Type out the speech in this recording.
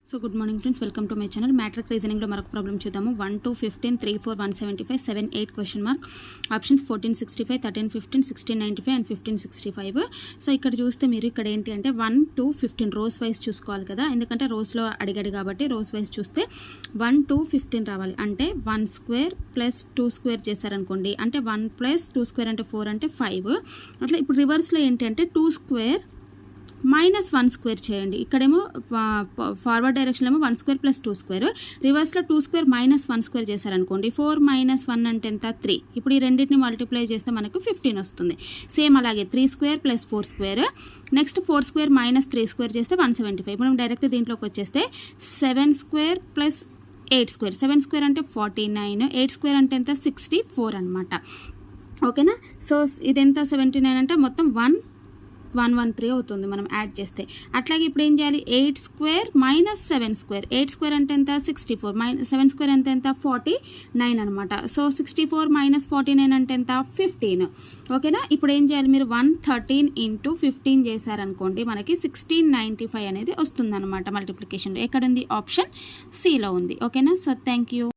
So good morning friends, welcome to my channel. Matrix రీజనింగ్లో మరొక problem చూద్దాము. 1 2 15 3 4 175 7 8 question mark. Options 14 65 13 15 16 95 and 15 65. So ఇక్కడ చూస్తే మీరు ఇక్కడ ఏంటి అంటే 1 2 15 రోస్ వైజ్ చూసుకోవాలి కదా, ఎందుకంటే రోస్లో అడిగాడు కాబట్టి రోస్ వైజ్ చూస్తే 1 2 15 రావాలి. అంటే 1 స్క్వేర్ ప్లస్ 2 స్క్వేర్ చేశారనుకోండి, అంటే 1 ప్లస్ 2 స్క్వేర్ అంటే 4 అంటే 5. అట్లా ఇప్పుడు రివర్స్లో ఏంటి అంటే 2 స్క్వేర్ మైనస్ 1 స్క్వేర్ చేయండి. ఇక్కడేమో ఫార్వర్డ్ డైరెక్షన్లో ఏమో 1 స్క్వేర్ ప్లస్ 2 స్క్వేర్, రివర్స్లో 2 స్క్వేర్ మైనస్ 1 స్క్వేర్ చేశారనుకోండి. 4 మైనస్ 1 అంటే ఎంత? 3. ఇప్పుడు ఈ రెండింటిని మల్టిప్లై చేస్తే మనకు 15 వస్తుంది. సేమ్ అలాగే 3 square plus 4 square, next 4 square minus 3 square చేస్తే 175. ఇప్పుడు మనం డైరెక్ట్ దీంట్లోకి వచ్చేస్తే 7 స్క్వేర్ ప్లస్ 8 స్క్వేర్, 7 స్క్వేర్ అంటే 49, 8 స్క్వేర్ అంటే ఎంత? 64 అనమాట. ఓకేనా? సో ఇది ఎంత? 79 అంటే మొత్తం 113 అవుతుంది మనం యాడ్ చేస్తే. అట్లాగే ఇప్పుడు ఏం చేయాలి? 8 స్క్వేర్ మైనస్ 7 స్క్వేర్, 8 స్క్వేర్ అంటే ఎంత? 64, 7 స్క్వేర్ అంటే ఎంత? 49 అనమాట. సో 64 మైనస్ 49 అంటే ఎంత? 15. ఓకేనా? ఇప్పుడు ఏం చేయాలి? మీరు 113 ఇంటూ 15 చేశారనుకోండి, మనకి 1695 అనేది వస్తుంది అనమాట మల్టిప్లికేషన్లో. ఎక్కడుంది? ఆప్షన్ సిలో ఉంది. ఓకేనా? So thank you.